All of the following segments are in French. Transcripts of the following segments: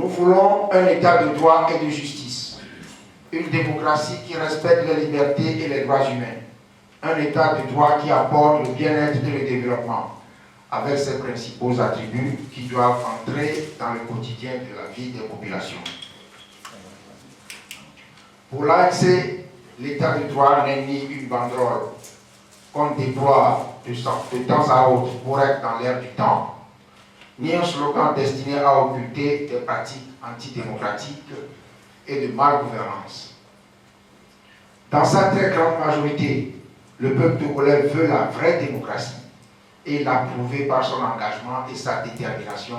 Nous voulons un état de droit et de justice, une démocratie qui respecte les libertés et les droits humains, un état de droit qui apporte le bien-être et le développement, avec ses principaux attributs qui doivent entrer dans le quotidien de la vie des populations. Pour l'ANC, l'état de droit n'est ni une banderole qu'on déploie de temps à autre pour être dans l'air du temps, ni un slogan destiné à occulter des pratiques antidémocratiques et de malgouvernance. Dans sa très grande majorité, le peuple togolais veut la vraie démocratie et l'a prouvé par son engagement et sa détermination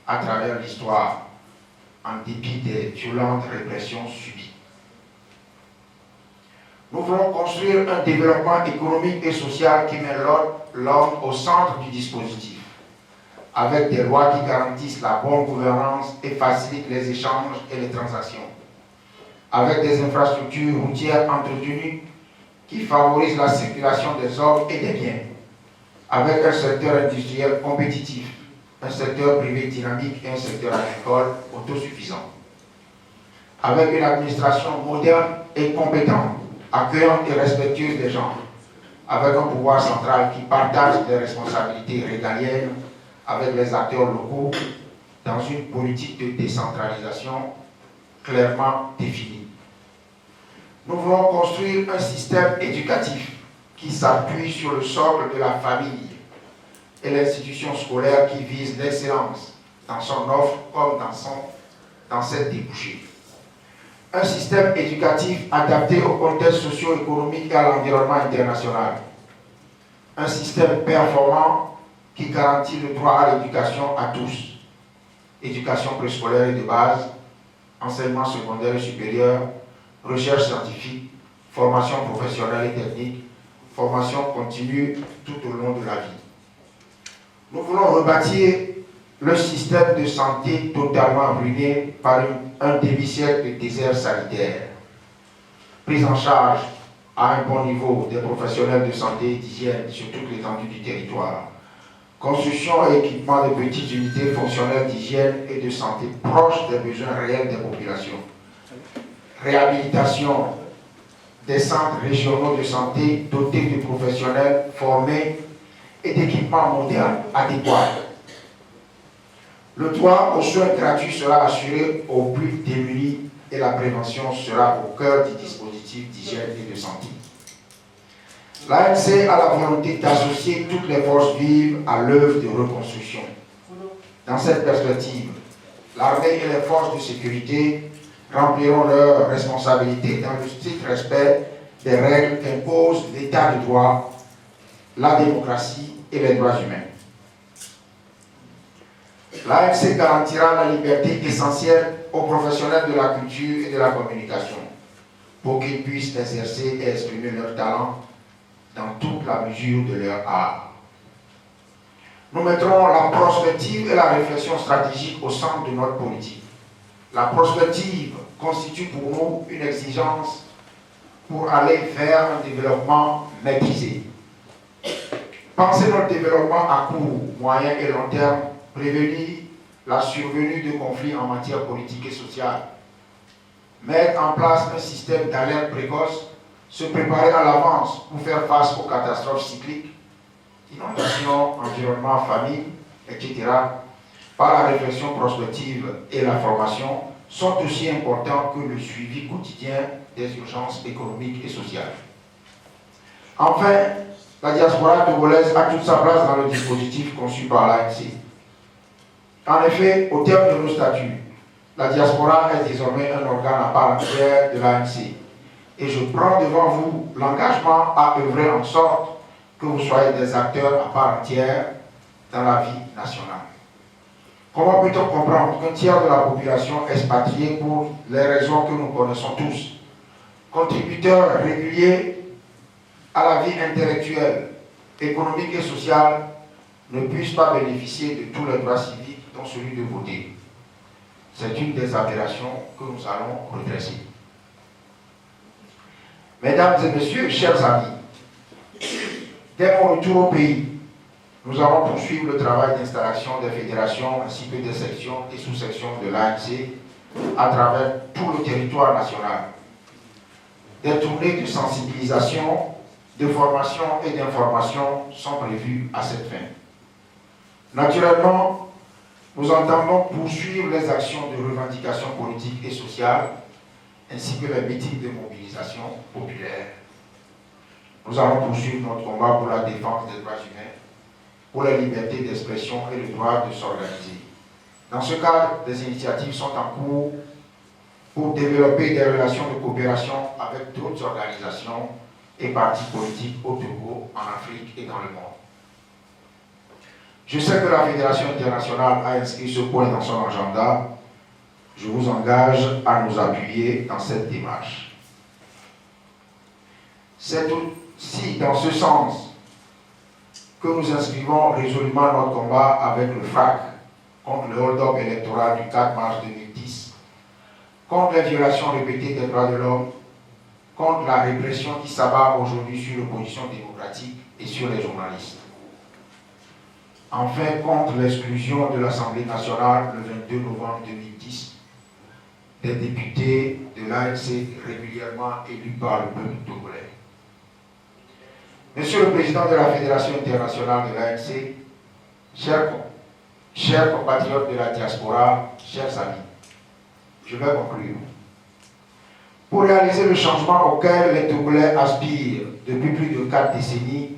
à travers l'histoire, en dépit des violentes répressions subies. Nous voulons construire un développement économique et social qui met l'homme au centre du dispositif, avec des lois qui garantissent la bonne gouvernance et facilitent les échanges et les transactions, avec des infrastructures routières entretenues qui favorisent la circulation des hommes et des biens, avec un secteur industriel compétitif, un secteur privé dynamique et un secteur agricole autosuffisant, avec une administration moderne et compétente, accueillante et respectueuse des gens, avec un pouvoir central qui partage les responsabilités régaliennes avec les acteurs locaux dans une politique de décentralisation clairement définie. Nous voulons construire un système éducatif qui s'appuie sur le socle de la famille et l'institution scolaire qui vise l'excellence dans son offre comme dans ses débouchés. Un système éducatif adapté au contexte socio-économique et à l'environnement international. Un système performant qui garantit le droit à l'éducation à tous. Éducation préscolaire et de base, enseignement secondaire et supérieur, recherche scientifique, formation professionnelle et technique, formation continue tout au long de la vie. Nous voulons rebâtir le système de santé totalement ruiné par un demi-siècle de désert sanitaire. Prise en charge à un bon niveau des professionnels de santé et d'hygiène sur toute l'étendue du territoire. Construction et équipement de petites unités fonctionnelles d'hygiène et de santé proches des besoins réels des populations. Réhabilitation des centres régionaux de santé dotés de professionnels formés et d'équipements modernes adéquats. Le droit aux soins gratuits sera assuré aux plus démunis et la prévention sera au cœur du dispositif d'hygiène et de santé. L'ANC a la volonté d'associer toutes les forces vives à l'œuvre de reconstruction. Dans cette perspective, l'armée et les forces de sécurité rempliront leurs responsabilités dans le strict respect des règles qu'imposent l'état de droit, la démocratie et les droits humains. L'ANC garantira la liberté essentielle aux professionnels de la culture et de la communication pour qu'ils puissent exercer et exprimer leur talent dans toute la mesure de leur art. Nous mettrons la prospective et la réflexion stratégique au centre de notre politique. La prospective constitue pour nous une exigence pour aller vers un développement maîtrisé. Penser notre développement à court, moyen et long terme, prévenir la survenue de conflits en matière politique et sociale, mettre en place un système d'alerte précoce, se préparer à l'avance pour faire face aux catastrophes cycliques, inondations, environnement, famine, etc., par la réflexion prospective et la formation, sont aussi importants que le suivi quotidien des urgences économiques et sociales. Enfin, la diaspora togolaise a toute sa place dans le dispositif conçu par l'ANC. En effet, au terme de nos statuts, la diaspora est désormais un organe à part entière de l'ANC. Et je prends devant vous l'engagement à œuvrer en sorte que vous soyez des acteurs à part entière dans la vie nationale. Comment peut-on comprendre qu'un tiers de la population expatriée pour les raisons que nous connaissons tous, contributeurs réguliers à la vie intellectuelle, économique et sociale, ne puisse pas bénéficier de tous les droits civiques, dont celui de voter? C'est une des aberrations que nous allons redresser. Mesdames et messieurs, chers amis, dès mon retour au pays, Nous allons poursuivre le travail d'installation des fédérations ainsi que des sections et sous-sections de l'ANC à travers tout le territoire national. Des tournées de sensibilisation, de formation et d'information sont prévues à cette fin. Naturellement, nous entendons poursuivre les actions de revendication politique et sociale ainsi que les meetings de mobilisation populaire. Nous allons poursuivre notre combat pour la défense des droits humains, pour la liberté d'expression et le droit de s'organiser. Dans ce cadre, des initiatives sont en cours pour développer des relations de coopération avec d'autres organisations et partis politiques au Togo, en Afrique et dans le monde. Je sais que la Fédération internationale a inscrit ce point dans son agenda. Je vous engage à nous appuyer dans cette démarche. C'est aussi dans ce sens que nous inscrivons résolument notre combat avec le FRAC contre le hold-up électoral du 4 mars 2010, contre les violations répétées des droits de l'homme, contre la répression qui s'abat aujourd'hui sur l'opposition démocratique et sur les journalistes. Enfin, contre l'exclusion de l'Assemblée nationale le 22 novembre 2010 des députés de l'ANC régulièrement élus par le peuple togolais. Monsieur le Président de la Fédération internationale de l'ANC, chers compatriotes de la diaspora, chers amis, je vais conclure. Pour réaliser le changement auquel les Togolais aspirent depuis plus de 4 décennies,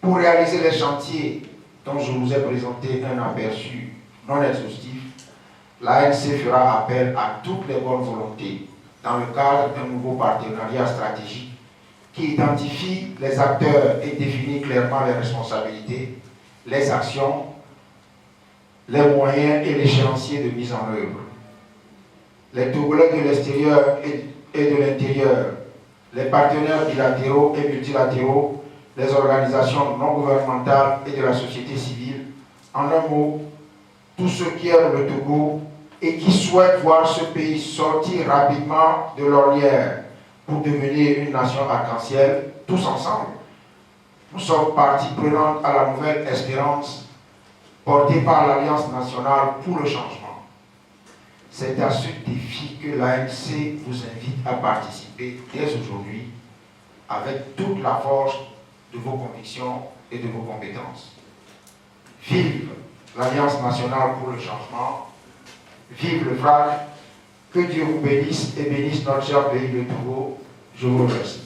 pour réaliser les chantiers dont je vous ai présenté un aperçu non exhaustif, l'ANC fera appel à toutes les bonnes volontés dans le cadre d'un nouveau partenariat stratégique qui identifie les acteurs et définit clairement les responsabilités, les actions, les moyens et l'échéancier de mise en œuvre. Les Togolais de l'extérieur et de l'intérieur, les partenaires bilatéraux et multilatéraux, les organisations non gouvernementales et de la société civile, en un mot, tous ceux qui aiment le Togo et qui souhaitent voir ce pays sortir rapidement de l'ornière pour devenir une nation arc-en-ciel, tous ensemble. Nous sommes partie prenante à la nouvelle espérance portée par l'Alliance nationale pour le changement. C'est à ce défi que l'ANC vous invite à participer dès aujourd'hui avec toute la force de vos convictions et de vos compétences. Vive l'Alliance nationale pour le changement, vive le FRAC, que Dieu vous bénisse et bénisse notre cher pays, le Togo. Je vous remercie.